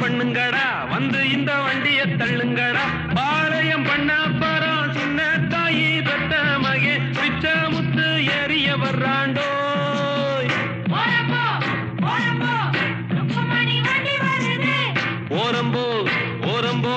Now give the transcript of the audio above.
பண்ணுங்கடா வந்து இந்த வண்டிய தள்ளுங்கடா பாளையம் பண்ண பரம் சின்ன தாயி பெத்த மகே பிச்சமுத்து ஏறிய வர்றாண்டோ ஓரம்போ ஓரம்போ